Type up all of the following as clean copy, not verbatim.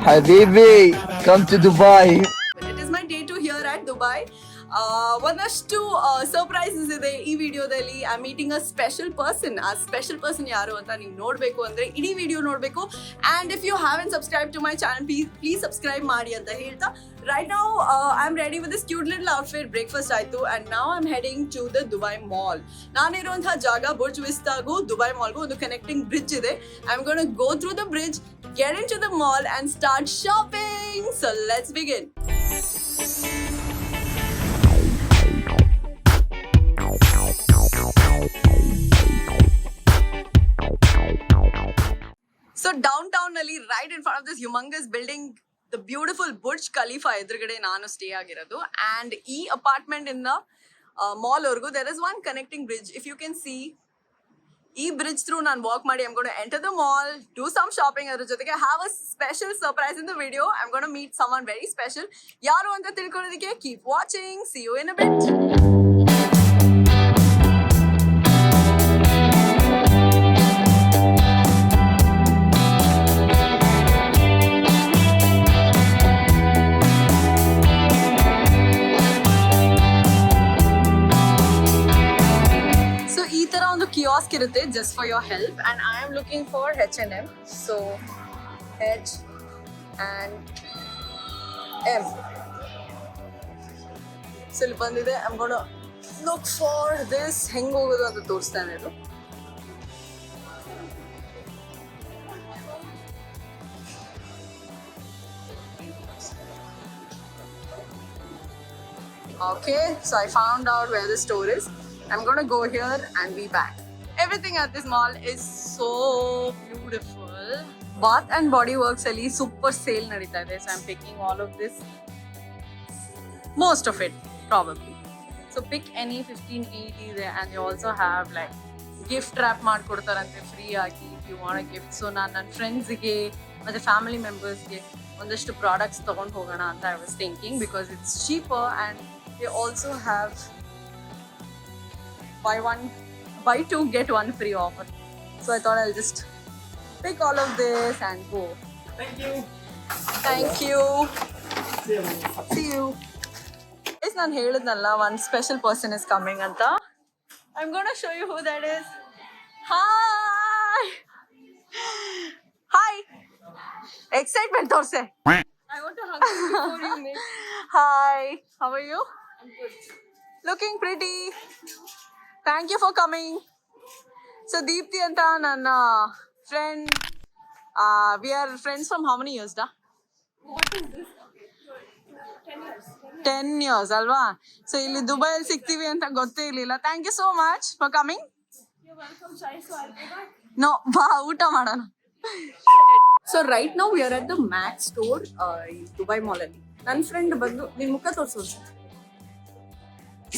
Habibi, come to Dubai. It is my day 2 here at Dubai. ಒಂದಷ್ಟು surprises ಇದೆ ಈ ವಿಡಿಯೋದಲ್ಲಿ. I meeting a special person. ಆ special person ಯಾರು ಅಂತ ನೀವು ನೋಡಬೇಕು ಅಂದರೆ ಇಡೀ ವಿಡಿಯೋ ನೋಡಬೇಕು. And if you haven't subscribe to my channel please subscribe ಮಾಡಿ ಅಂತ ಹೇಳ್ತಾ right now I am ready with this cute little outfit. Breakfast ಆಯಿತು and now I am heading to the Dubai mall. ನಾನಿರುವಂತಹ ಜಾಗ Burj ವಿಸ್ತಾಗೂ Dubai ಮಾಲ್ಗೂ ಒಂದು connecting bridge ಇದೆ. I am gonna go through the bridge, get into the mall and start shopping. So let's begin. So downtown ನಲ್ಲಿ right in front of this humongous building, the beautiful Burj Khalifa ಎದುರುಗಡೆ ನಾನು stay ಆಗಿರೋದು. And ಈ apartment ಇಂದ mall ವರೆಗೂ there is one connecting bridge. If you can see, ಈ bridge through ನಾನು walk ಮಾಡಿ I'm going to enter the mall, do some shopping. ಅದ್ರ ಜೊತೆಗೆ have a special surprise in the video. I'm going to meet someone very special. ಯಾರು ಅಂತ ತಿಳ್ಕೊಳ್ಳೋದಕ್ಕೆ keep watching. See you in a bit. Kiosk irutte just for your help, and I am looking for H&M. So H and M. So ಇಲ್ಲಿ ಬಂದಿದೆ. I'm going to look for this. ಹೆಂಗೆ ಹೋಗೋದು ಅಂತ ತೋರಿಸ್ತಾನೆ ಇದು. Okay, so I found out where the store is. I'm going to go here and be back. Everything at this mall is so beautiful. Bath and Body Works ali super sale nadita ide. So I'm picking all of this. Most of it probably. So pick any 1580 there, and you also have like gift wrap ಮಾಡ್ಕೊಡ್ತಾರಂತೆ free ಆಗಿ if you want a gift. So ನನ್ನ friends ಗೆ ಮತ್ತೆ family members ಗೆ ಒಂದಷ್ಟು products ತಗೊಂಡು ಹೋಗೋಣ ಅಂತ I was thinking, because it's cheaper and they also have buy 2 get 1 free offer. So I thought I'll just pick all of this and go. Thank you. See you. Yes, ನಾನು ಹೇಳಿದ್ನಲ್ಲ one special person is coming ಅಂತ. I'm going to show you who that is. Hi. Hi. Excitement ತೋರ್ಸೆ. I want to hug you before you make. Hi. How are you? I'm good. Looking pretty. Thank you for coming. So Deepthi anta ನನ್ನ friend. We are friends from how many years da? What is this? 10 years. 10 years ಅಲ್ವಾ? So ಇಲ್ಲಿ ದುಬೈಯಲ್ಲಿ ಸಿಗ್ತೀವಿ ಅಂತ ಗೊತ್ತೇ ಇರಲಿಲ್ಲ. Thank you so much for coming. You're welcome, Chai. So I'll be back. No, ಬಾ ಊಟ ಮಾಡೋಣ. So right now we are at the Max store in Dubai Mall ಅಲ್ಲಿ. ನನ್ನ ಫ್ರೆಂಡ್ ಬಂದು ನಿನ್ನ ಮುಖ ತೋರಿಸು.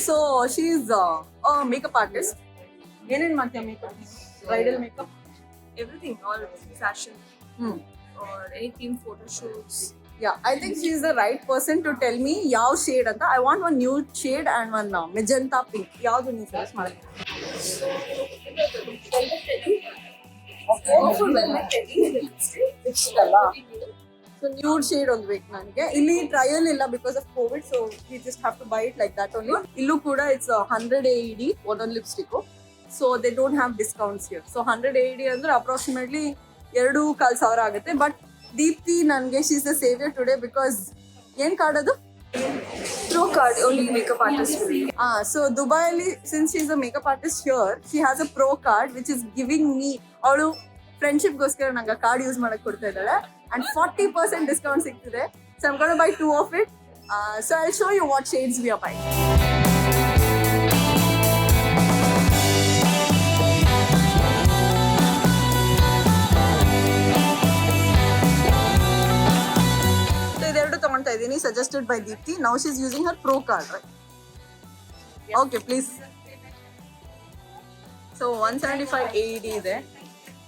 So she is a makeup artist. ಏನೇನ್ ಮಾಡ್ತೀಯ makeup? Bridal makeup? Everything, all fashion or any theme photo shoots. Yeah, I think she is the right person to tell me ಯಾವ shade ಅಂತ. I want one nude shade and one magenta pink. ಯಾವುದು ನೀವು suggest ಮಾಡ್ತೀರಾ? So nude shade ಒಂದು ಬೇಕು ನನಗೆ. ಇಲ್ಲಿ trial ಇಲ್ಲ because of COVID, so we just have to buy it like that only. ಇಲ್ಲೂ ಕೂಡ it's 100 AED ಒಂದೊಂದು lipstick. So they don't have discounts here. So 100 AED ಅಂದ್ರೆ approximately 2,500 ಆಗುತ್ತೆ. But ದೀಪ್ತಿ ನನಗೆ she is the savior today because ಏನ್ card ಅದು? Pro card, only makeup artist will. So ದುಬೈಲಿ since she is a makeup artist here, she has a pro card which is giving me, ಅವಳು ಫ್ರೆಂಡ್ಶಿಪ್ಗೋಸ್ಕರ ನಂಗೆ card use ಮಾಡಕ್ಕೆ ಕೊಡ್ತಾ ಇದ್ದಾಳೆ and 40% discount ಸಿಗ್ತಿದೆ. So I'm going to buy 2 of it. So I'll show you what shades we are buying. So ಇದೆರಡು ತಗೊಳ್ತಾ ಇದ್ದೀನಿ, suggested by Deepthi. Now she's using her pro card, right? Yeah. Okay, please. So 175 AED ಇದೆ.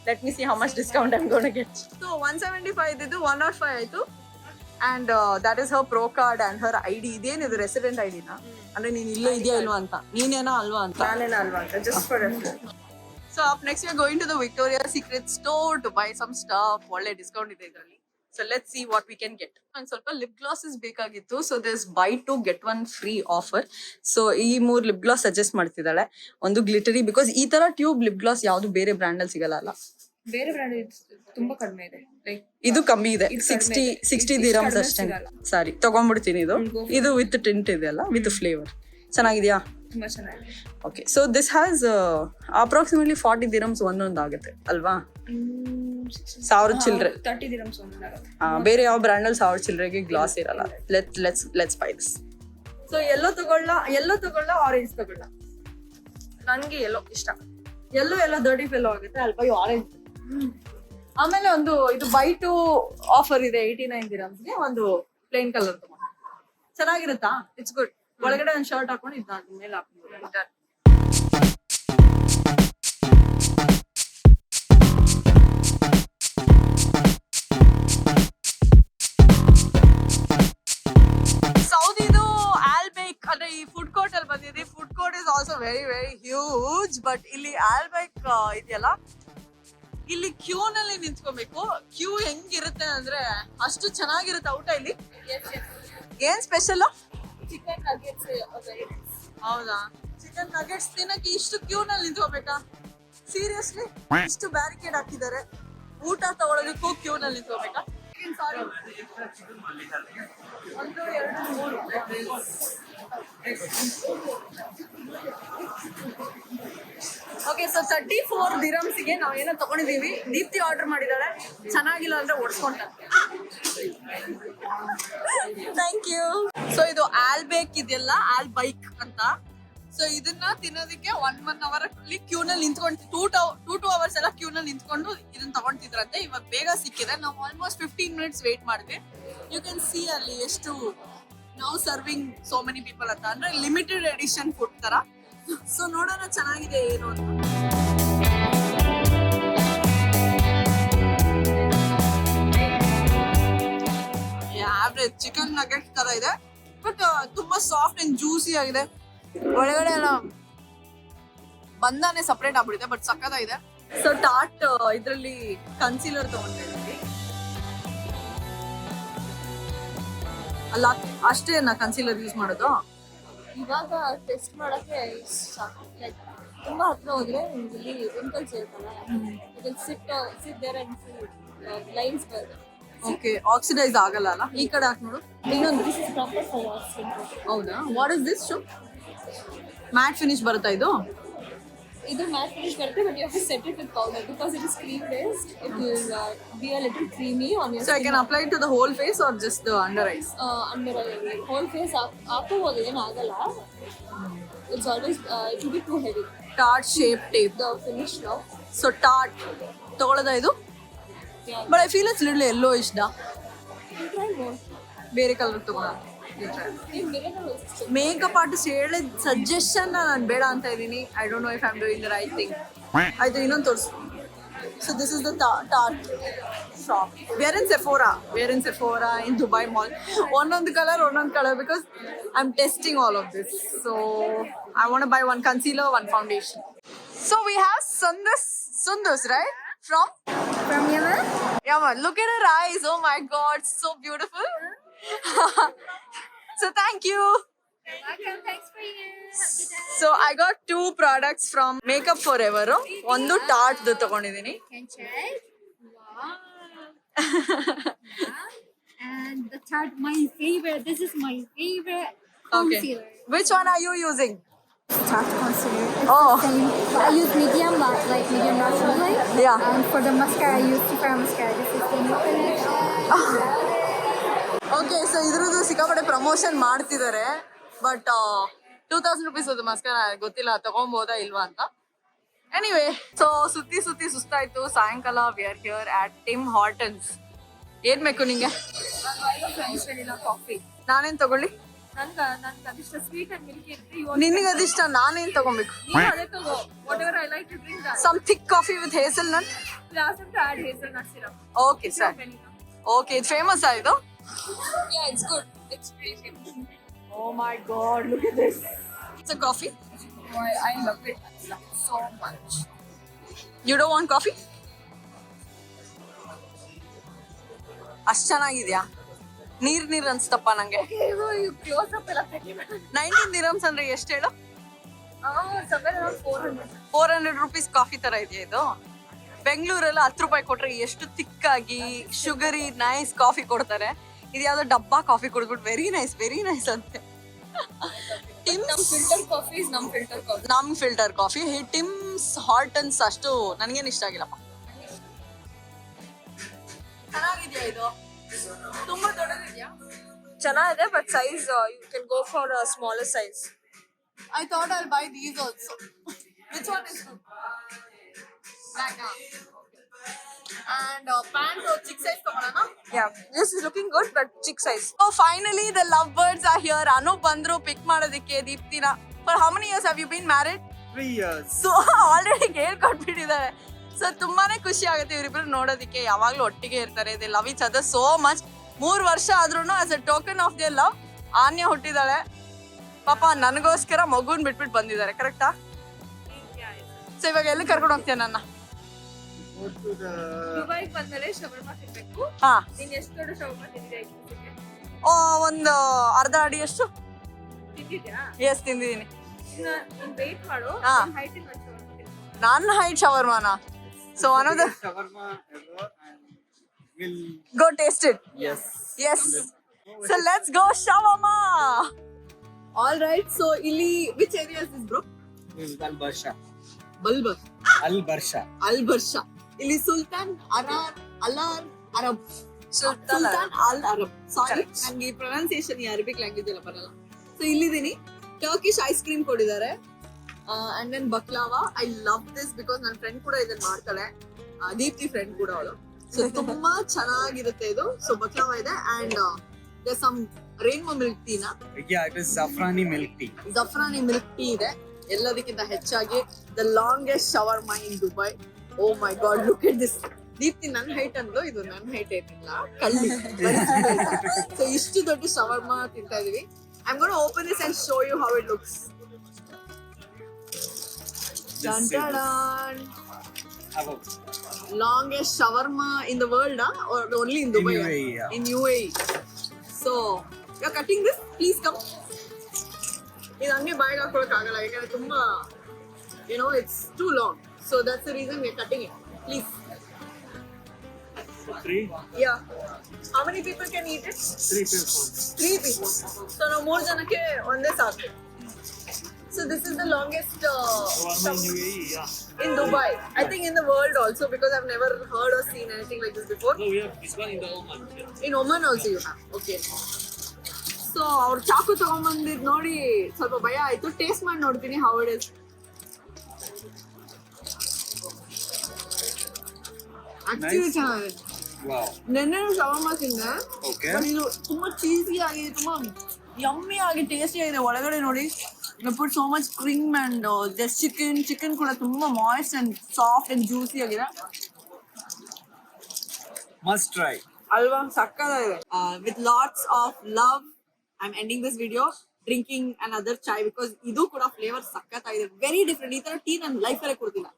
Let me see how much discount I'm going to get. So 175 ಇದ್ದು 105 ಆಯಿತು. And that is her pro card and her ID. ಇದೇನಿದು resident ಐಡಿನಾ? ಅಂದ್ರೆ ನೀನು ಇಲ್ಲೇ ಇದೆಯಾ ಇಲ್ವಾ ಅಂತ, ನೀನೇನೋ ಅಲ್ವಾ ಅಂತ. ನಾನೇನೋ ಅಲ್ವಾ ಅಂತ, just for reference. So up next, we are going to the Victoria's Secret store to buy some stuff. ಒಳ್ಳೆ discount ಇದೆ ಇದರಲ್ಲಿ. So let's see what we can get. And ಸ್ವಲ್ಪ lip glosses ಬೇಕಾಗಿತ್ತು. So there's buy two get one free offer. So ಈ 3 lip gloss suggest ಮಾಡ್ತಿದ್ದಾಳೆ. ಒಂದು glittery because ಈ ತರ ಟ್ಯೂಬ್ lip gloss ಯಾವುದು ಬೇರೆ ಬ್ರ್ಯಾಂಡ್ ಅಲ್ಲಿ ಸಿಗಲ್ಲ ಅಲ್ಲ. ಬೇರೆ ಬ್ರ್ಯಾಂಡ್ ತುಂಬಾ ಕಡಿಮೆ ಇದೆ. ಲೈಕ್ ಇದು ಕಮ್ಮಿ ಇದೆ. 60 dirhams ಅಷ್ಟೇ. ಸರಿ ತಗೊಂಡ್ಬಿಡ್ತೀನಿ ಇದು. ಇದು ವಿತ್ ಟಿಂಟ್ ಇದೆ ಅಲ್ಲ, ವಿತ್ ಫ್ಲೇವರ್. ಚೆನ್ನಾಗಿದೆಯಾ? ತುಂಬಾ ಚೆನ್ನಾಗಿದೆ. Okay, so this has approximately 40 dirhams ಒಂದೊಂದು ಆಗುತ್ತೆ ಅಲ್ವಾ? 1000 ಚಿಲ್ಲರೆ. 30 dirhams ಒಂದೊಂದಾಗುತ್ತೆ. ಬೇರೆ ಯಾವ ಬ್ರ್ಯಾಂಡ್ ಅಲ್ಲಿ 1000 ಚಿಲ್ಲರೆಗೆ ಗ್ಲಾಸ್ ಇರಲ್ಲ. Let's buy this. So yellow ತಗೊಳ್ಳ ಆರೆಂಜ್ ತಗೊಳ್ಳ. ನನ್ಗೆ ಎಲ್ಲೋ ಇಷ್ಟ. ಎಲ್ಲೋ ದರ್ಟಿ ಫೆಲ್ಲೋ ಆಗುತ್ತೆ. ಅಲ್ಲಿ ಬೈ ಆರೆಂಜ್. ಆಮೇಲೆ ಒಂದು ಇದು ಬೈ ಟು ಆಫರ್ ಇದೆ 89 dirhamsಗೆ. ಒಂದು ಪ್ಲೇನ್ ಕಲರ್ ತಗೊಂಡು ಚೆನ್ನಾಗಿರುತ್ತಾ? It's good. ಒಳಗಡೆ ಒಂದು ಶರ್ಟ್ ಹಾಕೊಂಡು ಇದ್ದಾದ ಮೇಲೆ ಹಾಕೊಂಡು ಸೌದಿದು ಆಲ್ಬೈಕ್ ಅಂದ್ರೆ ಈ ಫುಡ್ ಕೋರ್ಟ್ ಅಲ್ಲಿ ಬಂದಿದೆ. Food court is also very very huge. But ಇಲ್ಲಿ ಆಲ್ಬೈಕ್ ಇದೆಯಲ್ಲ, ಇಲ್ಲಿ ಕ್ಯೂ ನಲ್ಲಿ ನಿಂತ್ಕೋಬೇಕು. ಕ್ಯೂ ಹೆಂಗಿರುತ್ತೆ ಅಂದ್ರೆ ಅಷ್ಟು ಚೆನ್ನಾಗಿರುತ್ತೆ ಔಟ. ಇಲ್ಲಿ ಏನ್ ಸ್ಪೆಷಲ್? Chicken nuggets. ಹೌದಾ? ಚಿಕನ್ ನಗೆಟ್ಸ್ ತಿನ್ನಕ್ಕೆ ಇಷ್ಟು ಕ್ಯೂ ನಲ್ಲಿ ನಿಂತ್ಕೋಬೇಕಾ? ಸೀರಿಯಸ್ಲಿ ಇಷ್ಟು ಬ್ಯಾರಿಕೇಡ್ ಹಾಕಿದ್ದಾರೆ. ಊಟ ತಗೊಳ್ಳೋದಕ್ಕೂ ಕ್ಯೂ ನಲ್ಲಿ ನಿಂತ್ಕೋಬೇಕಾ? ಸಾರಿ, 1 2 3. ಓಕೆ, ಸೊ 34 dirhamsಗೆ ನಾವು ಏನೋ ತಗೊಂಡಿದೀವಿ. ದೀಪ್ತಿ ಆರ್ಡರ್ ಮಾಡಿದಾಳೆ. ಚೆನ್ನಾಗಿಲ್ಲ ಅಂದ್ರೆ ಓಡಿಸ್ಕೊಂತಾರೆ. Thank you. ಸೊ ಇದು ಆಲ್ಬೇಕ್ ಇದೆಯಲ್ಲ, ಆಲ್ ಬೈಕ್ ಅಂತ. ಸೊ ಇದನ್ನ ತಿನ್ನೋದಕ್ಕೆ 1 hour ಅಲ್ಲಿ ಕ್ಯೂ ನಲ್ಲಿ ನಿಂತ್ಕೊಂಡು 2 hours ಎಲ್ಲ ಕ್ಯೂ ನಲ್ಲಿ ನಿಂತ್ಕೊಂಡು ಇದನ್ನ ತಗೊಂತಿದ್ರಂತೆ. ಇವಾಗ ಬೇಗ ಸಿಕ್ಕಿದೆ. ನಾವು ಆಲ್ಮೋಸ್ಟ್ 15 minutes ವೇಟ್ ಮಾಡಿದ್ವಿ. ಯು ಕ್ಯಾನ್ ಸಿ ಅಲ್ಲಿ ಎಷ್ಟು ನಾವು ಸರ್ವಿಂಗ್ ಸೋ ಮೆನಿ ಪೀಪಲ್ ಅಂತ. ಅಂದ್ರೆ ಲಿಮಿಟೆಡ್ ಎಡಿಷನ್ ಫುಡ್ ತರ. ಸೊ ನೋಡೋಣ ಚೆನ್ನಾಗಿದೆ ಏನು ಅಂತ. ಆವ್ರೇಜ್ ಚಿಕನ್ ನಗೆಟ್ ತರ ಇದೆ, ಬಟ್ ತುಂಬಾ ಸಾಫ್ಟ್ ಅಂಡ್ ಜ್ಯೂಸಿ ಆಗಿದೆ. ಒಳಗಡೆ ಎಲ್ಲ ಬಂದಾನೆ ಸಪರೇಟ್ ಆಗ್ಬಿಟ್ಟಿದೆ, ಬಟ್ ಸಕ್ಕತ್ತಾಗಿದೆ. ಸೊ ಟಾಟ್ ಇದ್ರಲ್ಲಿ ಕನ್ಸೀಲರ್ ತಗೊಂಡೆ ಇದ್ವಿ. ಅಲ್ಲ ಅಷ್ಟೇ ನಾ ಕನ್ಸೀಲರ್ ಯೂಸ್ ಮಾಡೋದು. ಇವಾಗ ಟೆಸ್ಟ್ ಮಾಡಕ್ಕೆ ಲೈಕ್ ತುಂಬಾ ಹತ್ರ ಹೋದ್ರೆ ಇಲ್ಲಿ ರಿಂಕಲ್ಸ್ ಇರುತ್ತಲ್ಲ, ಸಿಟ್ ದೇರ್ ಅಂಡ್ ಲೈನ್ಸ್ ಬರುತ್ತೆ. ಓಕೆ, ಆಕ್ಸಿಡೈಸ್ ಆಗಲ್ಲ ಅಲ್ಲ? ಈ ಕಡೆ ಹಾಕಿ ನೋಡು. ಇನ್ನೊಂದು ಹೌದಾ? What is this shoe? Matte finish ಬರುತ್ತಾ ಇದು? ಇದು ಮ್ಯಾಟ್ ಫಿನಿಶ್ ಬರುತ್ತೆ, but you have to set it with powder because it is cream based. It will be a little creamy on your. So I can apply to the whole face or just the under eyes? Under eye. Whole face ಹಾಕೋಬಹುದು, ಏನಾಗಲ್ಲ. It's always it will be too heavy. Tarte shape tape the finish now. So Tarte ತಗೊಳ್ಳೋದಾ ಇದು? But I feel it's little yellow ಇಷ್ಟ. ಬೇರೆ colour ತಗೊಳ್ಳೋಣ. Makeup artist ಹೇಳಿದ suggestion ನಾನು ಬೇಡ ಅಂತ ಇದ್ದೀನಿ. I don't know if I am doing the right thing. ಆಯ್ತು, ಇನ್ನೊಂದು ತೋರಿಸು. So this is the Tarte shop. Where in Sephora in Dubai mall. ಒಂದೊಂದು colour because I am testing all of this. So I want to buy one concealer, one foundation. So we have Sundus, right? From Yemen. Yemen. Look at her eyes. Oh my God, so beautiful. So thank you. Welcome. Thanks for you. So I got 2 products from Makeup Forever. ಒಂದು tort ತಗೊಂಡಿದ್ದೀನಿ. Can check. Wow. And the third, my favorite. This is my favorite concealer. Okay. Which one are you using? Tarte concealer. It's Oh. the same. I use medium, like medium natural light. Yeah. And for the mascara, I use Super Mascara. This is the new finish. Okay, so ಇದ್ರದ್ದು ಸಿಕ್ಕಾಪಟ್ಟೆ promotion ಮಾಡ್ತಿದ್ದಾರೆ. But 2000 rupees ಅದು ಮಸ್ಕರ. ಗೊತ್ತಿಲ್ಲ ತಗೊಂಬೋದಾ ಇಲ್ವಾ ಅಂತ. Anyway, so ಸುತ್ತಿ ಸುಸ್ತಾಯ್ತು. ಸಾಯಂಕಾಲ we are here at Tim Hortons. ಏನ್ ಬೇಕು ನಿಂಗೆ? ಕಾಫಿ. ನಾನೇನ್ ತಗೊಳ್ಳಿ? ನನ್ಗೆ ಅದಿಷ್ಟ ಸ್ವೀಟ್ ಅಂಡ್ ಮಿಲ್ಕಿ ಇದ್ರೆ ನಿನಗೆ ಅದಿಷ್ಟ, ನಾನೇನ್ ತಗೊಬೇಕು? ಅದೇ ತಗೋ. Whatever I like to drink that. Some thick coffee with hazelnut. Last time to add hazelnut syrup. Okay, sir. Okay, it's famous ಇದು? Yeah, it's good. It's very famous. Oh my God, look at this. It's a coffee. I love it. I love it so much. You don't want coffee? ಅಷ್ಟು ಚೆನ್ನಾಗಿದ್ಯಾ? ನೀರ್ ಅನ್ಸ್ತಪ್ಪ ನಂಗೆ. Close up ಎಲ್ಲ 19 dirhams ಅಂದ್ರೆ ಎಷ್ಟು ಹೇಳು? 400 rupees coffee ತರ ಇದೆಯಾ ಇದು? ಬೆಂಗಳೂರಲ್ಲಿ 10 ರೂಪಾಯಿ ಕೊಟ್ರೆ ಎಷ್ಟು ತಿಕ್ಕಾಗಿ ಶುಗರಿ ನೈಸ್ ಕಾಫಿ ಕೊಡ್ತಾರೆ. ಇದು ಯಾವ್ದೋ ಡಬ್ಬಾ ಕಾಫಿ ಕೊಡ್ಬಿಟ್ಟು ವೆರಿ ನೈಸ್ ಅಂತೆ. ನಮ್ ಫಿಲ್ಟರ್ ಕಾಫಿ ಟಿಮ್ಸ್ ಹಾರ್ಟನ್ಸ್ ಅಷ್ಟು ನನ್ಗೇನು ಇಷ್ಟ ಆಗಿಲ್ಲಪ್ಪ. ಚೆನ್ನಾಗಿದ್ಯಾ ಇದು? ತುಂಬಾ ದೊಡ್ಡದಿದ್ಯಾ? ಚೆನ್ನಾಗಿದೆ but size you can go for a smaller size. I thought I'll buy these also. Which one is good? Black. And pant or chick size ತಗೊಳ್ಳೋಣ? Yeah, this is looking good but chick size. So finally the lovebirds are here. Anu ಬಂದ್ರು ಪಿಕ್ ಮಾಡೋದಕ್ಕೆ ದೀಪ್ತಿನ. For how many years have you been married? 3 years. So already gear ಕೊಟ್ಬಿಟ್ಟಿದ್ದಾರೆ. So ತುಂಬಾನೇ ಖುಷಿ ಆಗುತ್ತೆ ಇವರಿಬ್ರು ನೋಡೋದಕ್ಕೆ. ಯಾವಾಗ್ಲೂ ಒಟ್ಟಿಗೆ ಇರ್ತಾರೆ. They love each other so much. 3 ವರ್ಷ ಆದ್ರೂನು as a token of their love Anya ಹುಟ್ಟಿದಾಳೆ. ಪಾಪ ನನಗೋಸ್ಕರ ಮಗುನ್ ಬಿಟ್ಬಿಟ್ಟು ಬಂದಿದ್ದಾರೆ. ಕರೆಕ್ಟಾ? ಸೊ ಇವಾಗ ಎಲ್ಲಿ ಕರ್ಕೊಂಡು ಹೋಗ್ತೀಯ ನನ್ನ? ದುಬೈಗೆ ಬಂದ್ಮೇಲೆ ಶವರ್ಮಾ ತಿನ್ಬೇಕು. ಹಾ, ನೀನ್ ಎಷ್ಟು ದೊಡ್ಡ ಶವರ್ಮಾ ತಿಂದಿದ್ಯಾ? ಒಂದು ಅರ್ಧ ಅಡಿ ಅಷ್ಟು ತಿಂದಿದ್ಯಾ? ಎಸ್ ತಿಂದಿದ್ದೀನಿ. ನೀನ್ ವೇಟ್ ಮಾಡು. ಹಾ. ಹೈಟ್ ಇನ್ ಶವರ್ಮಾ ತಿನ್ನು. ನನ್ನ ಹೈಟ್ ಶವರ್ಮಾನ. So another Shawarma ever and will go taste it. Yes. So let's go shawarma. All right. So ಇಲ್ಲಿ which area is this bro? Al Barsha. Balbar. Al Barsha. Al Barsha. ಇಲ್ಲಿ Sultan ಅಲಾರ್ Arab. Sultan ಅಲ್ Arab. ಸಾರಿ ನನಗೆ ಈ pronunciation ಈ Arabic language ಎಲ್ಲ ಬರಲ್ಲ. So ಇಲ್ಲಿದ್ದೀನಿ. Turkish ice cream ಕೊಟ್ಟಿದ್ದಾರೆ. And then baklava. I love this because ನನ್ನ ಫ್ರೆಂಡ್ ಕೂಡ ಇದನ್ನ ಮಾಡ್ತಾಳೆ. ದೀಪ್ತಿ ಫ್ರೆಂಡ್ ಕೂಡ ಅವಳು. ಸೊ ತುಂಬಾ ಚೆನ್ನಾಗಿರುತ್ತೆ ಇದು. ಸೊ ಬಕ್ಲಾವಾ ಇದೆ and there some rainbow milk tea ನಾ? Yeah, it is Zafrani milk tea. Zafrani milk tea ಇದೆ. ಎಲ್ಲದಕ್ಕಿಂತ ಹೆಚ್ಚಾಗಿ the longest shawarma in Dubai. Oh my God, look at this. Deepti ನನ್ನ ಹೈಟ್ ಅಂದ್ಲು, ಇದು ನನ್ನ ಹೈಟ್ ಏನಿಲ್ಲ, ಕಲ್ಲಿ. ಸೊ ಇಷ್ಟು ದೊಡ್ಡ ಶವರ್ಮಾ ತಿಂತಾ ಇದೀವಿ. I am gonna open this and show you how it looks. Dun, dun, dun. Longest shawarma in the world, or only in Dubai? In UAE, yeah. In UAE. So, you're cutting this? Please come. ಇದು ಹಂಗೆ ಬಾಯಿಗೆ ಹಾಕೊಳಕ್ ಆಗಲ್ಲ, ಯಾಕಂದ್ರೆ ತುಂಬಾ it's too long. So that's the reason we're cutting it. Please. 3? Yeah. How many people can eat it? 3 people. 3 people. So ನಾವು 3 ಜನಕ್ಕೆ ಒಂದೇ ಸಾಕು. So this is the longest Shawarma in UAE, yeah. in Dubai. I think in the world also, because I've never heard or seen anything like this before. No, we have this one in the Oman. In Oman also you have. Okay. So ಅವ್ರು ಚಾಕು ತಗೊಂಡ್ಬಂದಿದ್ ನೋಡಿ ಸ್ವಲ್ಪ ಭಯ ಆಯ್ತು. Taste ಮಾಡಿ ನೋಡ್ತೀನಿ how it is. Actually Nice. ಚೆನ್ನಾಗಿದೆ. Wow. ನೆನ್ನೆ ಶವರ್ಮಾ ತಿಂದೆ. Okay. But ಇದು ತುಂಬಾ ಚೀಸಿ ಆಗಿದೆ, ತುಂಬಾ ಯಮ್ಮಿ ಆಗಿ ಟೇಸ್ಟಿ ಆಗಿದೆ. ಒಳಗಡೆ ನೋಡಿ they put so much cream and just chicken ಕೂಡ ತುಂಬಾ moist and soft and juicy ಆಗಿದೆ. Must try. ಅಲ್ವಾ, ಸಕ್ಕತ್ತಾಗಿದೆ. With lots of love I'm ending this video drinking another chai because ಇದು ಕೂಡ ಫ್ಲೇವರ್ ಸಕ್ಕತ್ತಾಗಿದೆ. Very different. ಈ ತರ ಟೀ ನನ್ನ ಲೈಫ್ ಅಲ್ಲೇ ಕುಡ್ದಿಲ್ಲ.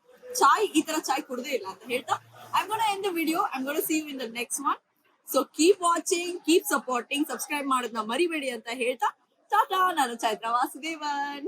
ಚಾಯ್ ಈ ತರ ಚಾಯ್ ಕುಡ್ದೇ ಇಲ್ಲ ಅಂತ ಹೇಳ್ತಾ I'm gonna end the video. I'm gonna see you in the next one. So keep watching, keep supporting, subscribe ಮಾಡೋದನ್ನ ಮರಿಬೇಡಿ ಅಂತ ಹೇಳ್ತಾ ಟಾಟಾ. ನಾನು ಚೈತ್ರ ವಾಸುದೇವನ್.